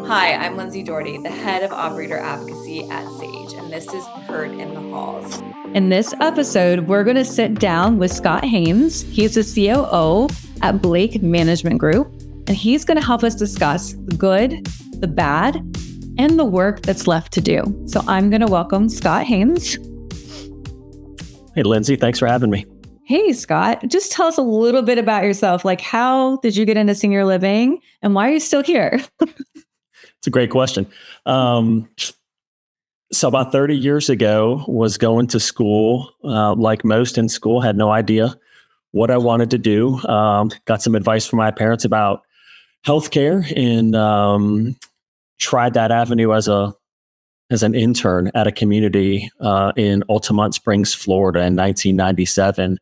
Hi, I'm Lindsay Daugherty, the head of operator advocacy at Sage, and this is Heard in the Halls. In this episode, we're going to sit down with Scott Haynes. He's the COO at Blake Management Group, and he's going to help us discuss the good, the bad, and the work that's left to do. So I'm going to welcome Scott Haynes. Hey, Lindsay, thanks for having me. Hey, Scott, just tell us a little bit about yourself. Like, how did you get into senior living and why are you still here? It's a great question. So about 30 years ago, was going to school, like most in school, had no idea what I wanted to do. Got some advice from my parents about healthcare and tried that avenue as an intern at a community in Altamont Springs, Florida in 1997.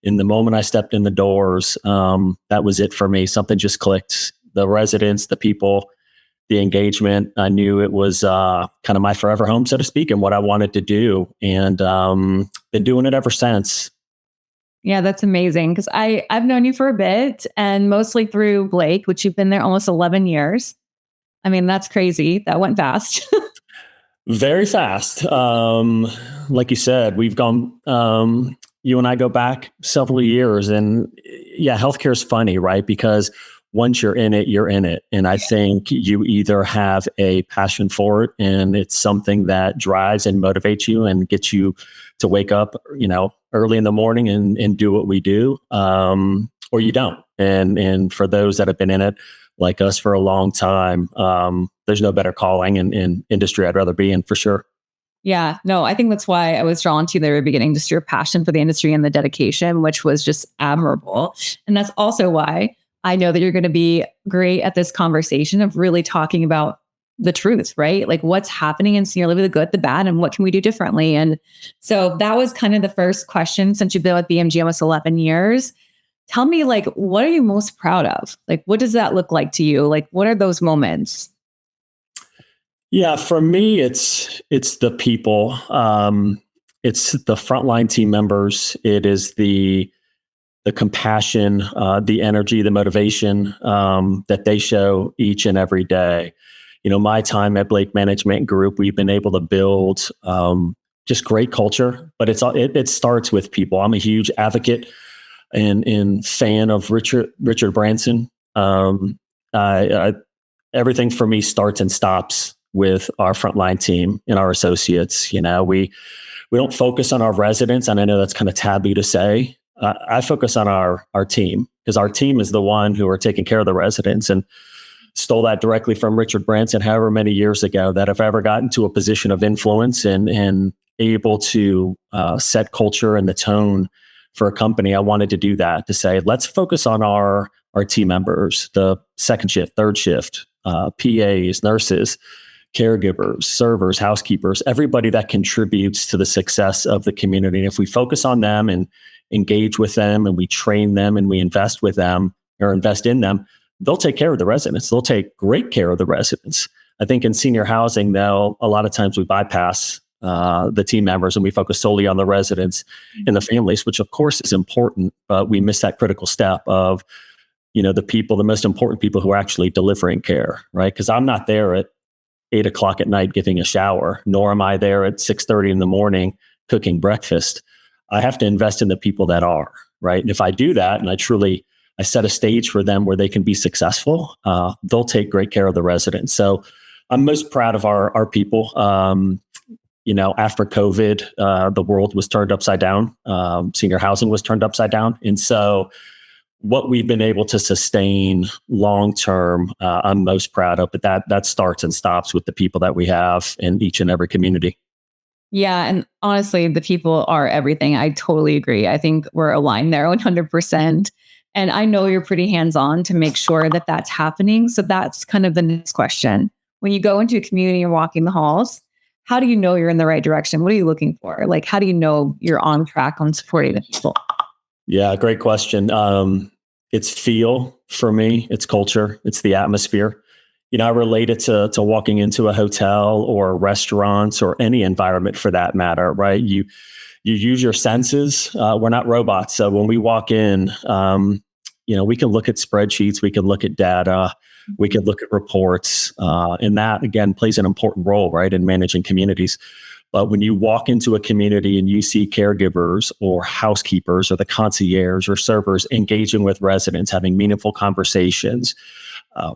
In the moment I stepped in the doors, that was it for me. Something just clicked. The residents, the people, the engagement. I knew it was kind of my forever home, so to speak, and what I wanted to do. And been doing it ever since. Yeah, that's amazing. Because I've known you for a bit and mostly through Blake, which you've been there almost 11 years. I mean, that's crazy. That went fast. Very fast. Like you said, we've gone, you and I go back several years. And yeah, healthcare is funny, right? Because once you're in it, you're in it. And I think you either have a passion for it and it's something that drives and motivates you and gets you to wake up, early in the morning and do what we do, or you don't. And for those that have been in it, like us for a long time, there's no better calling in industry I'd rather be in, for sure. Yeah, no, I think that's why I was drawn to you at the very beginning, just your passion for the industry and the dedication, which was just admirable. And that's also why I know that you're going to be great at this conversation of really talking about the truth, right? Like what's happening in senior living, the good, the bad, and what can we do differently? And so that was kind of the first question since you've been with BMG almost 11 years. Tell me, like, what are you most proud of? Like, what does that look like to you? Like, what are those moments? Yeah, for me, it's the people. It's the frontline team members. It is the compassion, the energy, the motivation that they show each and every day. My time at Blake Management Group, we've been able to build just great culture, but it starts with people. I'm a huge advocate and fan of Richard Branson. Everything for me starts and stops with our frontline team and our associates. We don't focus on our residents, and I know that's kind of taboo to say. I focus on our team because our team is the one who are taking care of the residents, and stole that directly from Richard Branson however many years ago, that if I ever got into a position of influence and able to set culture and the tone for a company, I wanted to do that, to say, let's focus on our team members, the second shift, third shift, PAs, nurses, caregivers, servers, housekeepers, everybody that contributes to the success of the community. And if we focus on them and engage with them and we train them and we invest with them or invest in them, they'll take care of the residents. They'll take great care of the residents. I think in senior housing, though, a lot of times we bypass the team members and we focus solely on the residents and the families, which of course is important, but we miss that critical step of, the people, the most important people who are actually delivering care, right? Because I'm not there at 8:00 at night giving a shower, nor am I there at 6:30 in the morning cooking breakfast. I have to invest in the people that are, right? And if I do that and I set a stage for them where they can be successful, they'll take great care of the residents. So I'm most proud of our people. After COVID, the world was turned upside down. Senior housing was turned upside down. And so what we've been able to sustain long-term, I'm most proud of, but that starts and stops with the people that we have in each and every community. Yeah. And honestly, the people are everything. I totally agree. I think we're aligned there 100%. And I know you're pretty hands-on to make sure that that's happening. So that's kind of the next question. When you go into a community and walking the halls, how do you know you're in the right direction? What are you looking for? Like, how do you know you're on track on supporting the people? Yeah, great question. It's feel for me. It's culture. It's the atmosphere. I relate it to walking into a hotel or restaurants or any environment for that matter, right? You use your senses. We're not robots. So when we walk in, we can look at spreadsheets, we can look at data, We could look at reports, and that again plays an important role, right, in managing communities. But when you walk into a community and you see caregivers or housekeepers or the concierge or servers engaging with residents, having meaningful conversations,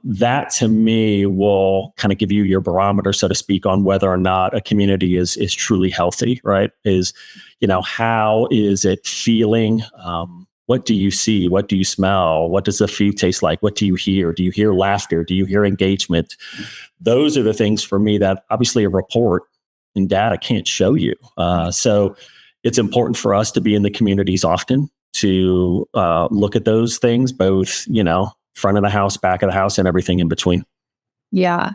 that to me will kind of give you your barometer, so to speak, on whether or not a community is truly healthy, right? How is it feeling? What do you see? What do you smell? What does the food taste like? What do you hear? Do you hear laughter? Do you hear engagement? Those are the things for me that obviously a report and data can't show you. So it's important for us to be in the communities often to look at those things, both, front of the house, back of the house, and everything in between. Yeah.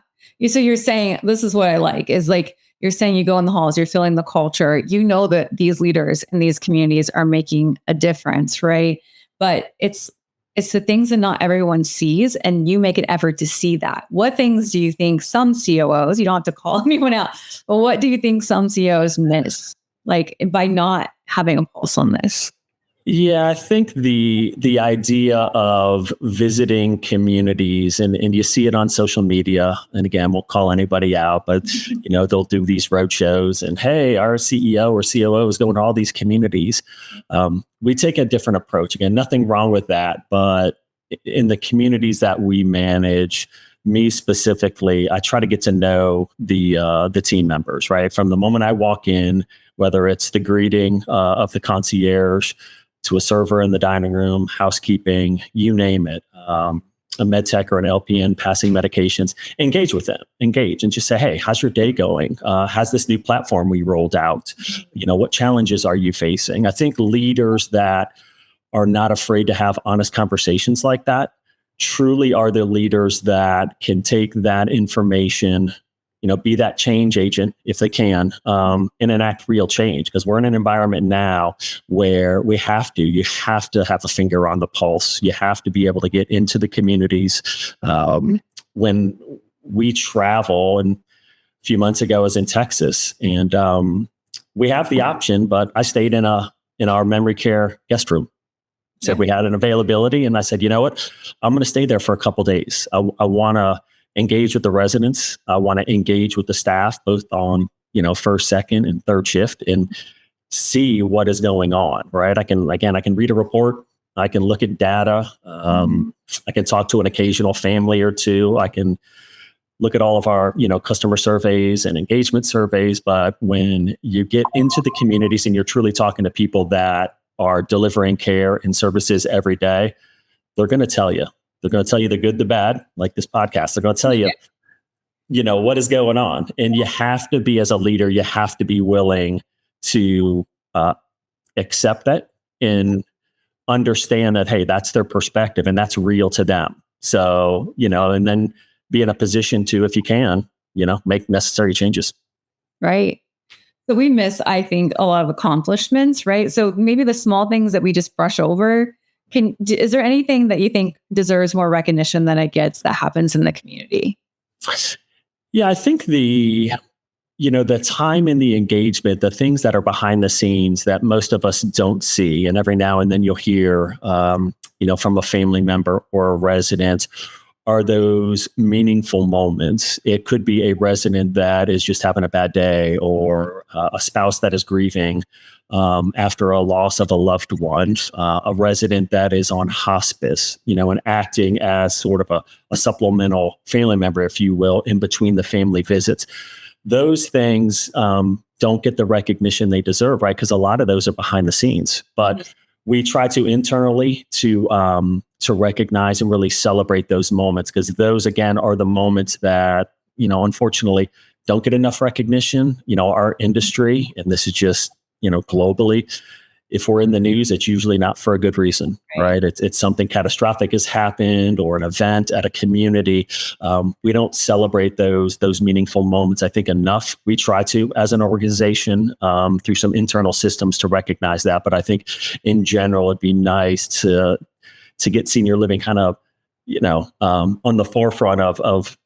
So you're saying, this is what I like, is like, you're saying you go in the halls, you're feeling the culture, you know that these leaders in these communities are making a difference, right? But it's the things that not everyone sees, and you make an effort to see that. What things do you think some COOs, you don't have to call anyone out, but what do you think some CEOs miss, like by not having a pulse on this? Yeah, I think the idea of visiting communities, and you see it on social media, and again, won't call anybody out, but they'll do these road shows and, hey, our CEO or COO is going to all these communities. We take a different approach. Again, nothing wrong with that, but in the communities that we manage, me specifically, I try to get to know the team members, right? From the moment I walk in, whether it's the greeting of the concierge, to a server in the dining room, housekeeping, you name it, a med tech or an LPN passing medications, engage with them, and just say, hey, how's your day going? How's this new platform we rolled out? What challenges are you facing? I think leaders that are not afraid to have honest conversations like that truly are the leaders that can take that information, be that change agent if they can, and enact real change. Because we're in an environment now where you have to have a finger on the pulse. You have to be able to get into the communities. When we travel, and a few months ago I was in Texas, and we have the option, but I stayed in our memory care guest room. Said we had an availability, and I said, you know what, I'm going to stay there for a couple days. I want to engage with the residents. I want to engage with the staff, both on, first, second, and third shift, and see what is going on, right? I can read a report. I can look at data. I can talk to an occasional family or two. I can look at all of our, customer surveys and engagement surveys. But when you get into the communities and you're truly talking to people that are delivering care and services every day, they're going to tell you. They're going to tell you the good, the bad, like this podcast. They're going to tell you, what is going on. And you have to be, as a leader, you have to be willing to accept that and understand that, hey, that's their perspective and that's real to them. So, and then be in a position to, if you can, make necessary changes. Right. So we miss, I think, a lot of accomplishments, right? So maybe the small things that we just brush over. Is there anything that you think deserves more recognition than it gets that happens in the community? Yeah, I think the time and the engagement, the things that are behind the scenes that most of us don't see, and every now and then you'll hear, from a family member or a resident, are those meaningful moments. It could be a resident that is just having a bad day, or a spouse that is grieving after a loss of a loved one, a resident that is on hospice, and acting as sort of a supplemental family member, if you will, in between the family visits. Those things don't get the recognition they deserve, right? Because a lot of those are behind the scenes. But we try to internally to recognize and really celebrate those moments, because those, again, are the moments that, unfortunately, don't get enough recognition. Our industry, and this is just, globally, if we're in the news, it's usually not for a good reason, right? It's something catastrophic has happened, or an event at a community. We don't celebrate those meaningful moments, I think, enough. We try to, as an organization, through some internal systems, to recognize that. But I think in general, it'd be nice to get senior living kind of, on the forefront of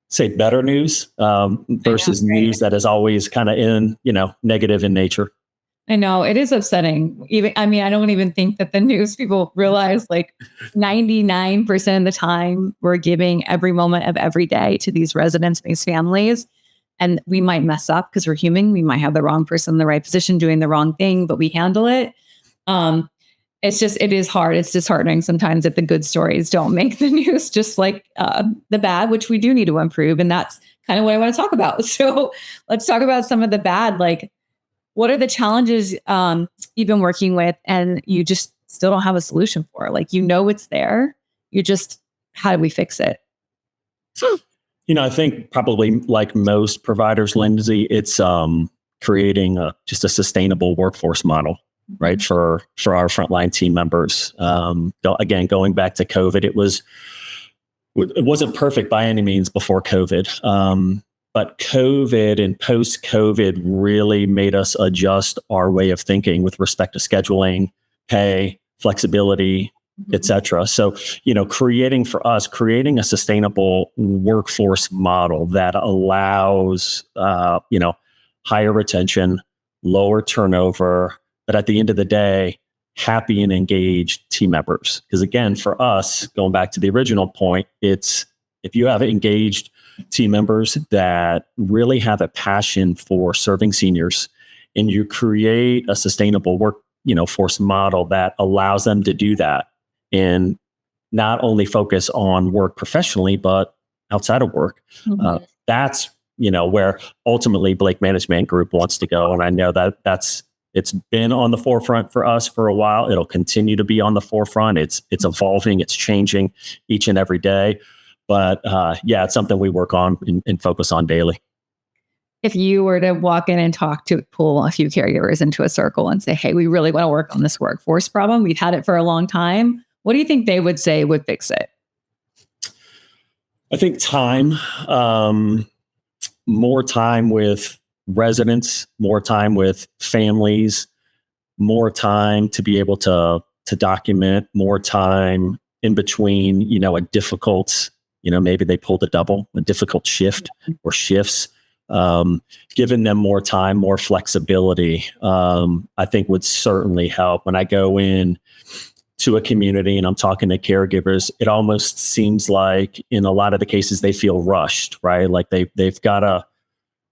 say better news versus news that is always kind of negative in nature. I know it is upsetting. Even I mean, I don't even think that the news people realize like 99% of the time we're giving every moment of every day to these residents, these families. And we might mess up because we're human. We might have the wrong person in the right position doing the wrong thing, but we handle it. Um, it is hard. It's disheartening sometimes that the good stories don't make the news, just like the bad, which we do need to improve. And that's kind of what I want to talk about. So let's talk about some of the bad. Like, what are the challenges you've been working with and you just still don't have a solution for? Like, it's there. You just, how do we fix it? I think probably like most providers, Lindsay, it's creating just a sustainable workforce model, right? For our frontline team members. Again, going back to COVID, it wasn't perfect by any means before COVID. But COVID and post COVID really made us adjust our way of thinking with respect to scheduling, pay, flexibility, et cetera. So, creating a sustainable workforce model that allows, higher retention, lower turnover, but at the end of the day, happy and engaged team members. Because again, for us, going back to the original point, it's if you have engaged team members that really have a passion for serving seniors and you create a sustainable force model that allows them to do that and not only focus on work professionally, but outside of work. That's, where ultimately Blake Management Group wants to go. And I know it's been on the forefront for us for a while. It'll continue to be on the forefront. It's evolving, it's changing each and every day. But it's something we work on and focus on daily. If you were to walk in and pull a few caregivers into a circle and say, hey, we really want to work on this workforce problem. We've had it for a long time. What do you think they would say would fix it? I think time, more time with residents, more time with families, more time to be able to document, more time in between, a difficult, maybe they pulled a difficult shift or shifts. Giving them more time, more flexibility, I think would certainly help. When I go in to a community and I'm talking to caregivers, it almost seems like in a lot of the cases they feel rushed, right? Like they've got to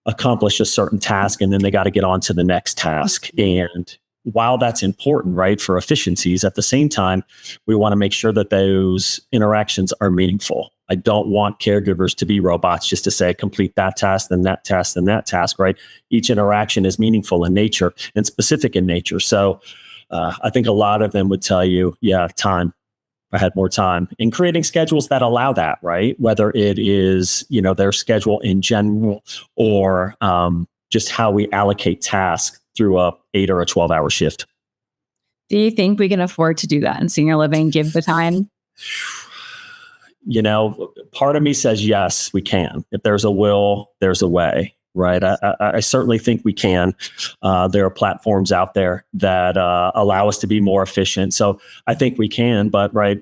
accomplish a certain task and then they got to get on to the next task. And while that's important, right, for efficiencies, at the same time, we want to make sure that those interactions are meaningful. I don't want caregivers to be robots just to say, complete that task, then that task, then that task, right? Each interaction is meaningful in nature and specific in nature. So I think a lot of them would tell you, time. I had more time in creating schedules that allow that, right? Whether it is, their schedule in general or just how we allocate tasks through a 8 or a 12-hour shift. Do you think we can afford to do that in senior living, give the time? Part of me says, yes, we can. If there's a will, there's a way, right? I certainly think we can. There are platforms out there that allow us to be more efficient. So I think we can, but right,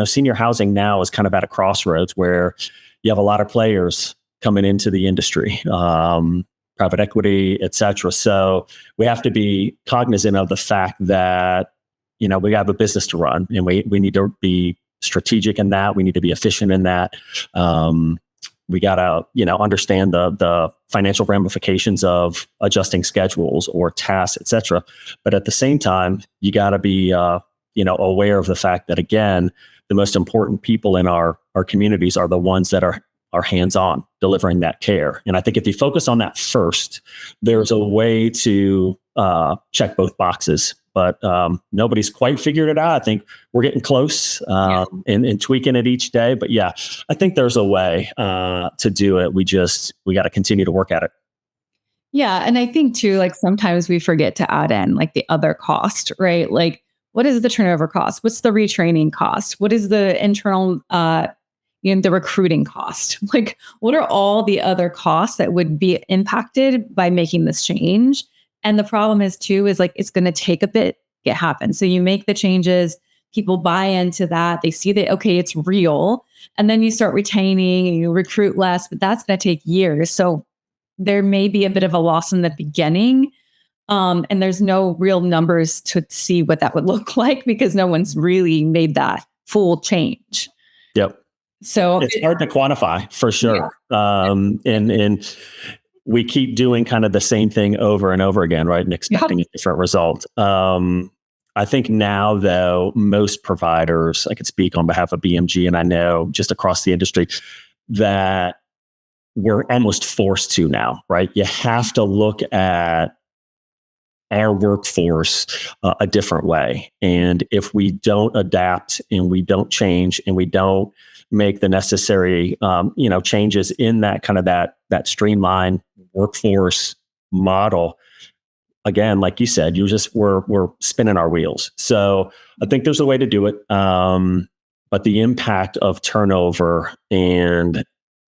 senior housing now is kind of at a crossroads where you have a lot of players coming into the industry, private equity, et cetera. So we have to be cognizant of the fact that, we have a business to run and we need to be strategic in that. We need to be efficient in that. We got to, understand the financial ramifications of adjusting schedules or tasks, et cetera. But at the same time, you got to be, aware of the fact that, again, the most important people in our communities are the ones that are hands-on delivering that care. And I think if you focus on that first, there's a way to check both boxes. But nobody's quite figured it out. I think we're getting close and tweaking it each day. But I think there's a way to do it. We got to continue to work at it. Yeah. And I think too, like sometimes we forget to add in like the other cost, right? Like what is the turnover cost? What's the retraining cost? What is the internal, the recruiting cost? Like what are all the other costs that would be impacted by making this change? And the problem is too, is like, it's going to take a bit to get happen. So you make the changes, people buy into that. They see that, okay, it's real. And then you start retaining and you recruit less, but that's going to take years. So there may be a bit of a loss in the beginning. And there's no real numbers to see what that would look like because no one's really made that full change. Yep. So It's hard to quantify for yeah. sure. And we keep doing kind of the same thing over and over again, right? And expecting a different result. I think now, though, most providers, I could speak on behalf of BMG, and I know just across the industry that we're almost forced to now, right? You have to look at our workforce a different way. And if we don't adapt and we don't change and we don't make the necessary, changes in that kind of that streamlined workforce model, again, like you said, we're spinning our wheels. So I think there's a way to do it. But the impact of turnover and,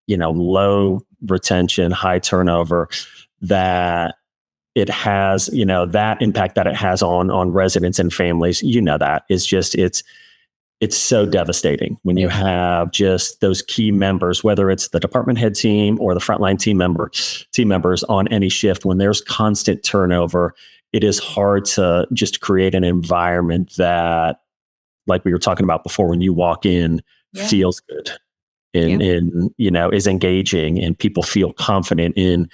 low retention, high turnover, that it has, that impact that it has on residents and families, that is just, it's so devastating when you have just those key members, whether it's the department head team or the frontline team members on any shift. When there's constant turnover, it is hard to just create an environment that, like we were talking about before, when you walk in, feels good and is engaging, and people feel confident in,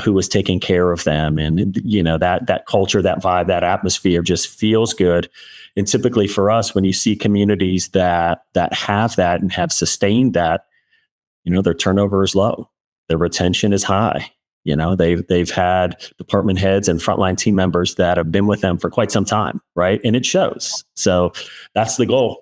who is taking care of them. And, that culture, that vibe, that atmosphere just feels good. And typically for us, when you see communities that have that and have sustained that, their turnover is low, their retention is high. They've had department heads and frontline team members that have been with them for quite some time, right? And it shows. So that's the goal.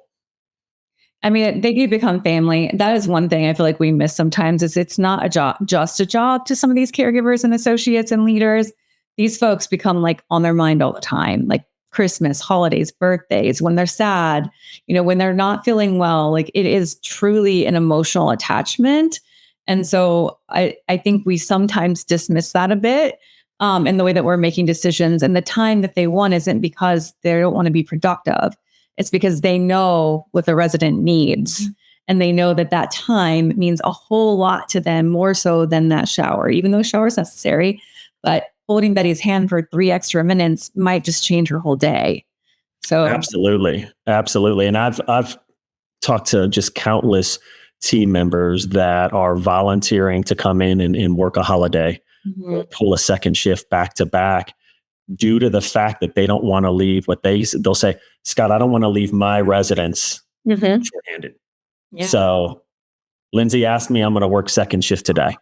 I mean, they do become family. That is one thing I feel like we miss sometimes is it's not a job, just a job to some of these caregivers and associates and leaders. These folks become like on their mind all the time, like Christmas, holidays, birthdays, when they're sad, when they're not feeling well, like it is truly an emotional attachment. And so I think we sometimes dismiss that a bit in the way that we're making decisions. And the time that they want isn't because they don't want to be productive. It's because they know what the resident needs. And they know that that time means a whole lot to them, more so than that shower, even though shower is necessary. But holding Betty's hand for 3 extra minutes might just change her whole day. So absolutely. And I've talked to just countless team members that are volunteering to come in and work a holiday, pull a second shift back to back, due to the fact that they don't want to leave they'll say, Scott, I don't want to leave my residents shorthanded. Yeah. So Lindsay asked me, I'm going to work second shift today,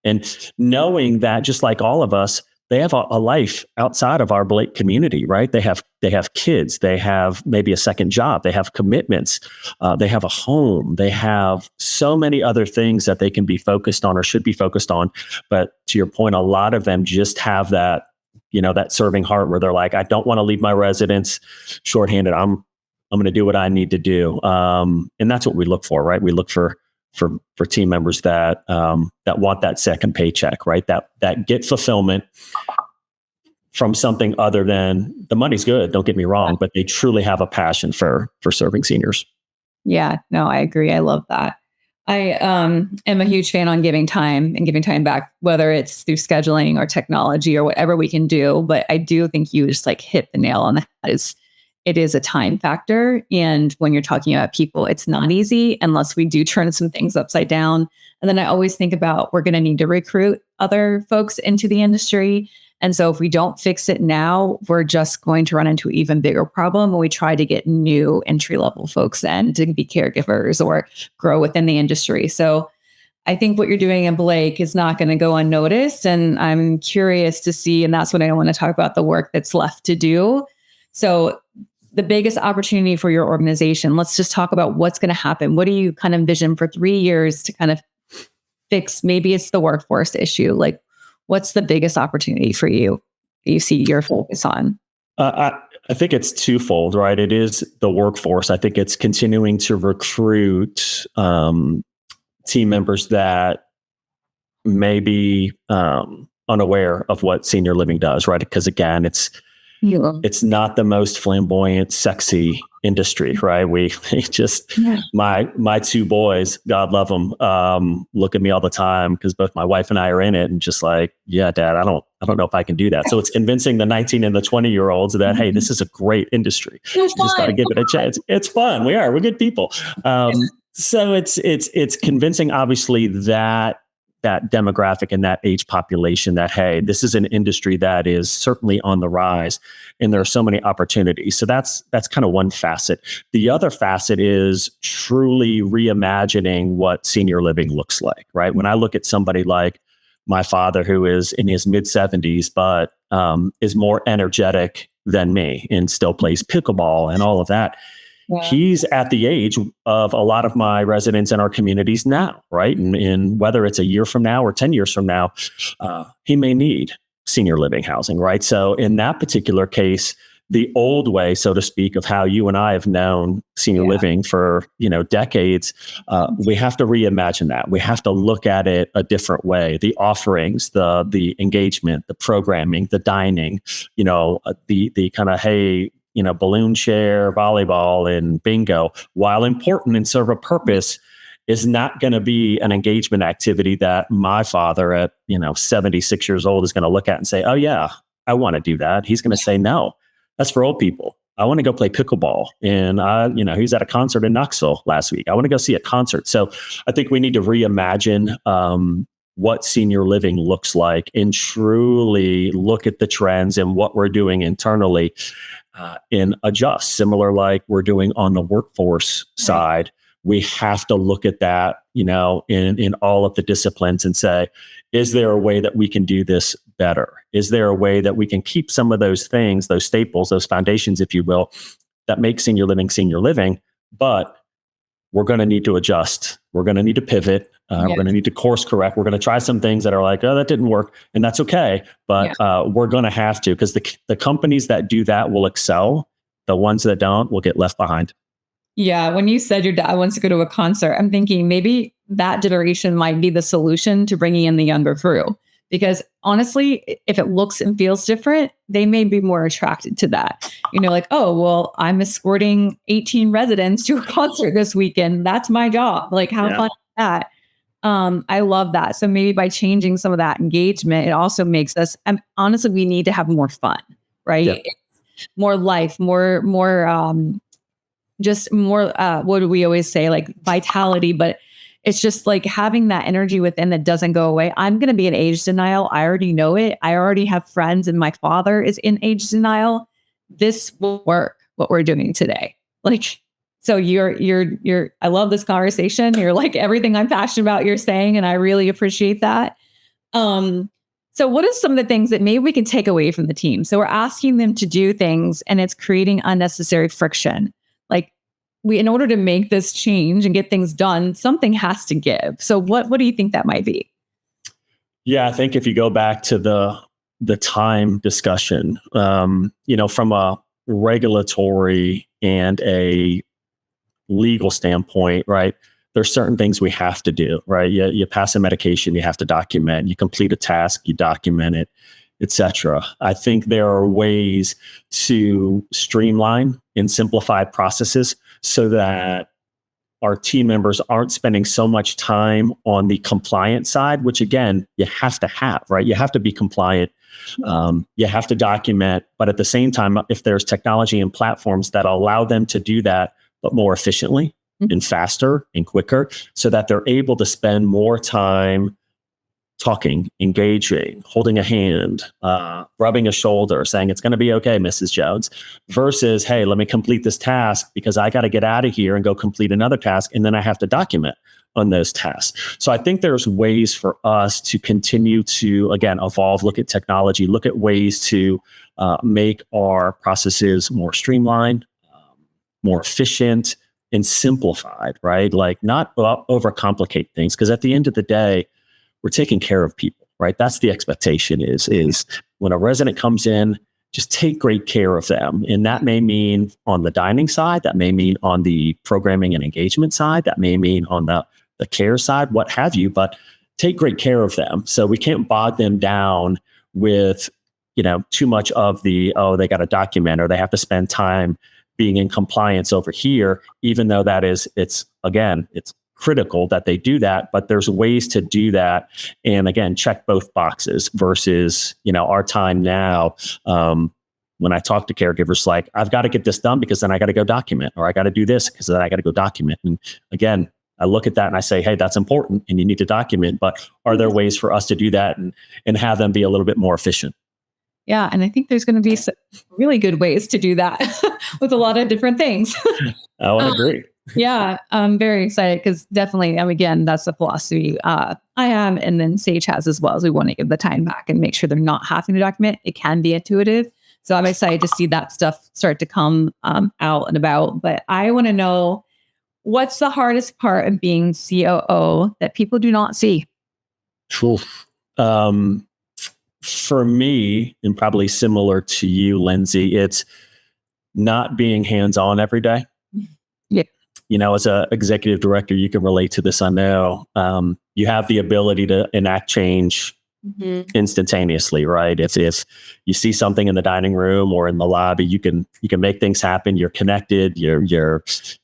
and knowing that, just like all of us, they have a life outside of our Blake community, right? They have kids, they have maybe a second job, they have commitments, they have a home, they have so many other things that they can be focused on or should be focused on. But to your point, a lot of them just have that, that serving heart where they're like, I don't want to leave my residents shorthanded. I'm going to do what I need to do. And that's what we look for, right? We look for team members that want that second paycheck, right? That get fulfillment from something other than the money's good. Don't get me wrong, but they truly have a passion for serving seniors. Yeah, no, I agree. I love that. I am a huge fan on giving time and giving time back, whether it's through scheduling or technology or whatever we can do. But I do think you just like hit the nail on the head. It is a time factor. And when you're talking about people, it's not easy unless we do turn some things upside down. And then I always think about we're going to need to recruit other folks into the industry. And so if we don't fix it now, we're just going to run into an even bigger problem when we try to get new entry-level folks in to be caregivers or grow within the industry. So I think what you're doing in Blake is not going to go unnoticed. And I'm curious to see, and that's what I want to talk about, the work that's left to do. So the biggest opportunity for your organization, let's just talk about what's going to happen. What do you kind of envision for 3 years to kind of fix? Maybe it's the workforce issue. Like, what's the biggest opportunity for you that you see your focus on? I think it's twofold, right? It is the workforce. I think it's continuing to recruit team members that may be unaware of what senior living does, right? Because again, it's Yeah. It's not the most flamboyant, sexy industry, right? We just, my two boys, God love them, look at me all the time because both my wife and I are in it, and just like, yeah, Dad, I don't know if I can do that. So it's convincing the 19 and the 20-year-olds that, hey, this is a great industry. You just got to give it a chance. It's fun. We're good people. So it's convincing, obviously, that demographic and that age population that, hey, this is an industry that is certainly on the rise and there are so many opportunities. So that's kind of one facet. The other facet is truly reimagining what senior living looks like, right? When I look at somebody like my father, who is in his mid 70s, but is more energetic than me and still plays pickleball and all of that. Yeah. He's at the age of a lot of my residents in our communities now, right? And whether it's a year from now or 10 years from now, he may need senior living housing, right? So in that particular case, the old way, so to speak, of how you and I have known senior living for, decades, we have to reimagine that. We have to look at it a different way. The offerings, the engagement, the programming, the dining, the kind of, hey, balloon share, volleyball, and bingo, while important and serve a purpose, is not going to be an engagement activity that my father at 76 years old is going to look at and say, oh yeah, I want to do that. He's going to say, no, that's for old people. I want to go play pickleball. And he was at a concert in Knoxville last week. I want to go see a concert. So I think we need to reimagine what senior living looks like and truly look at the trends and what we're doing internally and adjust, similar like we're doing on the workforce side. We have to look at that, in all of the disciplines and say, is there a way that we can do this better? Is there a way that we can keep some of those things, those staples, those foundations, if you will, that make senior living, but we're going to need to adjust. We're going to need to pivot. We're going to need to course correct. We're going to try some things that are like, oh, that didn't work. And that's okay. But we're going to have to, because the companies that do that will excel. The ones that don't will get left behind. Yeah. When you said your dad wants to go to a concert, I'm thinking maybe that generation might be the solution to bringing in the younger crew. Because honestly, if it looks and feels different, they may be more attracted to that. Like, oh, well, I'm escorting 18 residents to a concert this weekend. That's my job. Like, how fun is that? I love that. So maybe by changing some of that engagement, it also makes us, honestly, we need to have more fun, right? Yeah. It's more life, just more, what do we always say? Like vitality, but it's just like having that energy within that doesn't go away. I'm going to be in age denial. I already know it. I already have friends and my father is in age denial. This will work, what we're doing today. Like, so I love this conversation. You're like everything I'm passionate about, you're saying, and I really appreciate that. So what are some of the things that maybe we can take away from the team? So we're asking them to do things and it's creating unnecessary friction. Like in order to make this change and get things done, something has to give. So what do you think that might be? Yeah, I think if you go back to the time discussion, from a regulatory and a legal standpoint, right? There's certain things we have to do, right? You pass a medication, you have to document. You complete a task, you document it, etc. I think there are ways to streamline and simplify processes so that our team members aren't spending so much time on the compliance side, which again, you have to have, right? You have to be compliant. You have to document, but at the same time, if there's technology and platforms that allow them to do that, but more efficiently and faster and quicker, so that they're able to spend more time talking, engaging, holding a hand, rubbing a shoulder, saying it's going to be okay, Mrs. Jones, versus, hey, let me complete this task because I got to get out of here and go complete another task. And then I have to document on those tasks. So I think there's ways for us to continue to, again, evolve, look at technology, look at ways to make our processes more streamlined, more efficient, and simplified, right? Like not overcomplicate things, because at the end of the day, we're taking care of people, right? That's the expectation is when a resident comes in, just take great care of them. And that may mean on the dining side, that may mean on the programming and engagement side, that may mean on the care side, what have you, but take great care of them. So we can't bog them down with too much of the, they got to document or they have to spend time being in compliance over here, even though it's critical that they do that, but there's ways to do that. And again, check both boxes versus, our time now. When I talk to caregivers, like, I've got to get this done because then I got to go document, or I got to do this because then I got to go document. And again, I look at that and I say, hey, that's important and you need to document, but are there ways for us to do that and have them be a little bit more efficient? Yeah. And I think there's going to be some really good ways to do that with a lot of different things. I would agree. Yeah. I'm very excited because definitely, again, that's the philosophy I am. And then Sage has as well, as we want to give the time back and make sure they're not having to document. It can be intuitive. So I'm excited to see that stuff start to come out and about. But I want to know, what's the hardest part of being COO that people do not see? Oof. For me, and probably similar to you, Lindsay, it's not being hands-on every day. Yeah. As an executive director, you can relate to this. I know you have the ability to enact change instantaneously, right? If you see something in the dining room or in the lobby, you can make things happen. You're connected. You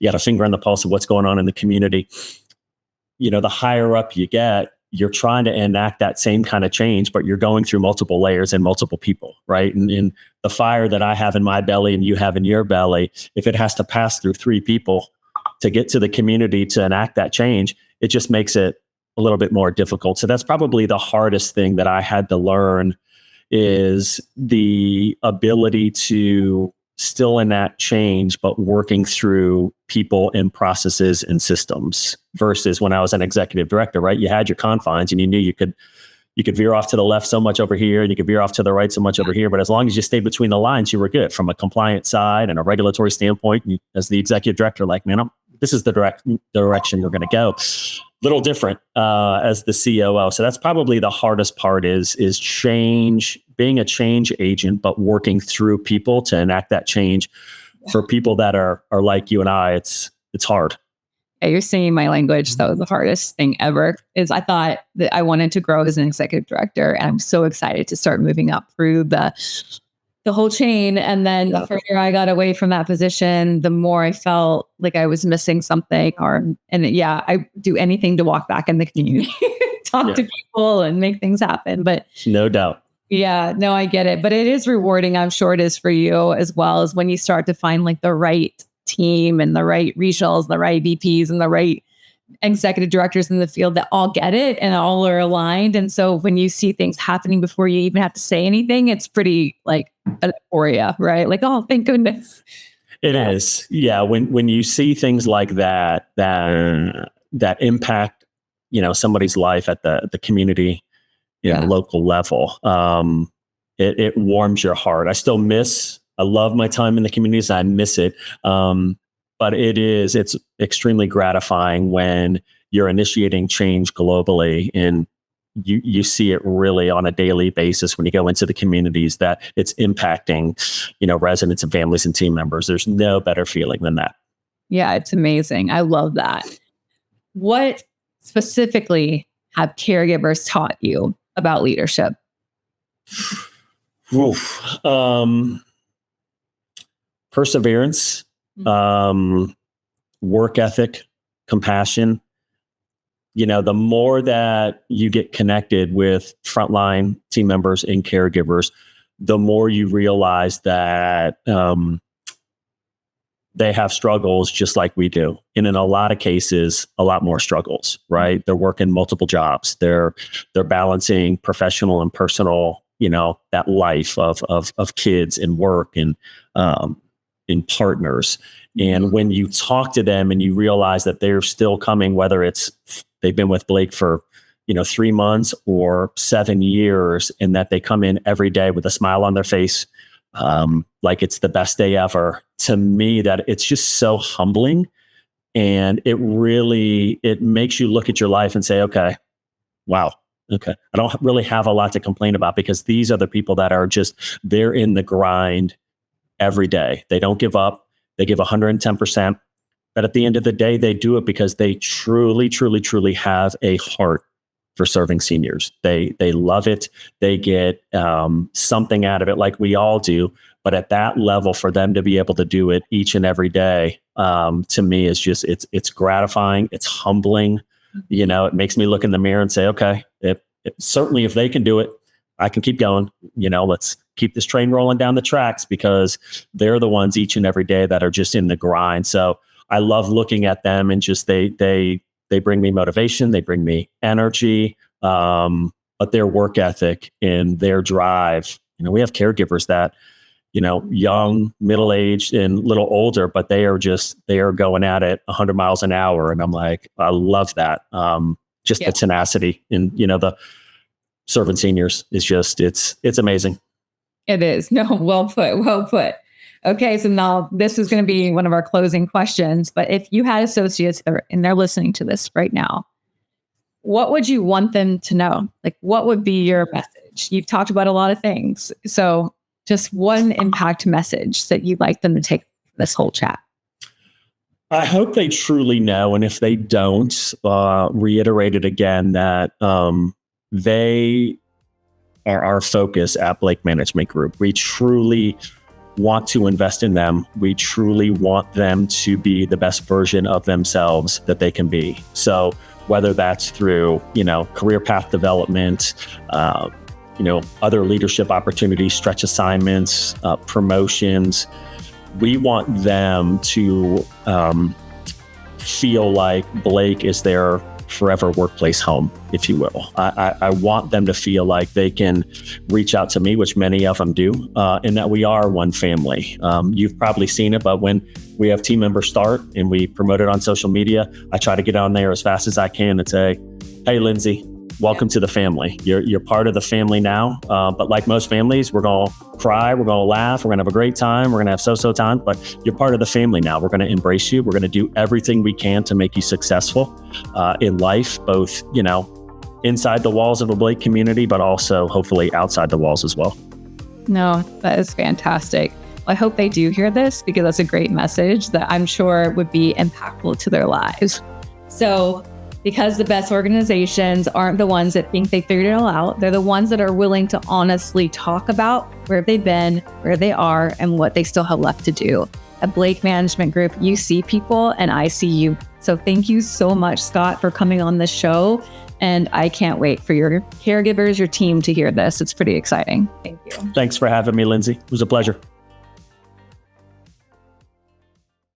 got a finger on the pulse of what's going on in the community. The higher up you get, you're trying to enact that same kind of change, but you're going through multiple layers and multiple people, right? And the fire that I have in my belly and you have in your belly, if it has to pass through 3 people to get to the community to enact that change, it just makes it a little bit more difficult. So that's probably the hardest thing that I had to learn, is the ability to still enact change, but working through people and processes and systems, versus when I was an executive director, right? You had your confines and you knew you could veer off to the left so much over here and you could veer off to the right so much over here. But as long as you stayed between the lines, you were good from a compliance side and a regulatory standpoint. And as the executive director, like, man, this is the direction we're going to go. Little different as the COO. So that's probably the hardest part is change, being a change agent, but working through people to enact that change. For people that are like you and I, it's hard. Yeah, you're singing my language. That was the hardest thing ever. Is I thought that I wanted to grow as an executive director, and I'm so excited to start moving up through the whole chain. And then the further I got away from that position, the more I felt like I was missing something. I do anything to walk back in the community, talk to people and make things happen. But no doubt. Yeah, no, I get it. But it is rewarding. I'm sure it is for you as well, as when you start to find like the right team and the right regionals, the right VPs and the right executive directors in the field that all get it and all are aligned. And so when you see things happening before you even have to say anything, it's pretty like euphoria, right? Like, oh, thank goodness. It is. Yeah. When you see things like that impact, somebody's life at the community, local level, it warms your heart. I love my time in the communities. I miss it. But it's extremely gratifying when you're initiating change globally and you see it really on a daily basis when you go into the communities that it's impacting, residents and families and team members. There's no better feeling than that. Yeah, it's amazing. I love that. What specifically have caregivers taught you about leadership? Perseverance, work ethic, compassion. The more that you get connected with frontline team members and caregivers, the more you realize that they have struggles just like we do. And in a lot of cases, a lot more struggles, right? They're working multiple jobs. They're balancing professional and personal, that life of kids and work and partners. And when you talk to them and you realize that they're still coming, whether it's they've been with Blake for 3 months or 7 years, and that they come in every day with a smile on their face, like it's the best day ever. To me, that it's just so humbling, and it makes you look at your life and say, okay, wow. Okay. I don't really have a lot to complain about, because these are the people that are they're in the grind every day. They don't give up. They give 110%. But at the end of the day, they do it because they truly, truly, truly have a heart for serving seniors. They love it. They get something out of it, like we all do. But at that level, for them to be able to do it each and every day, to me, is just it's gratifying. It's humbling. It makes me look in the mirror and say, okay, certainly if they can do it, I can keep going. Let's keep this train rolling down the tracks, because they're the ones each and every day that are just in the grind. So I love looking at them, and just they bring me motivation, they bring me energy, but their work ethic and their drive. We have caregivers that, young, middle-aged, and little older, but they are going at it 100 miles an hour. And I'm like, I love that. The tenacity and, the serving seniors is just, it's amazing. It is. No, well put. Okay. So now this is going to be one of our closing questions, but if you had associates and they're listening to this right now, what would you want them to know? Like, what would be your message? You've talked about a lot of things. So just one impact message that you'd like them to take from this whole chat. I hope they truly know. And if they don't, reiterate it again, that they are our focus at Blake Management Group. We truly want to invest in them. We truly want them to be the best version of themselves that they can be. So whether that's through, career path development, other leadership opportunities, stretch assignments, promotions, we want them to feel like Blake is their forever workplace home, if you will. I want them to feel like they can reach out to me, which many of them do, and that we are one family. You've probably seen it, but when we have team members start and we promote it on social media, I try to get on there as fast as I can and say, hey, Lindsay, welcome to the family. You're part of the family now. But like most families, we're going to cry, we're going to laugh, we're going to have a great time, we're going to have so time, but you're part of the family now. We're going to embrace you. We're going to do everything we can to make you successful in life, both, inside the walls of the Blake community, but also hopefully outside the walls as well. No, that is fantastic. I hope they do hear this, because that's a great message that I'm sure would be impactful to their lives. So, because the best organizations aren't the ones that think they figured it all out. They're the ones that are willing to honestly talk about where they've been, where they are, and what they still have left to do. At Blake Management Group, you see people and I see you. So thank you so much, Scott, for coming on this show. And I can't wait for your caregivers, your team to hear this. It's pretty exciting. Thank you. Thanks for having me, Lindsay. It was a pleasure.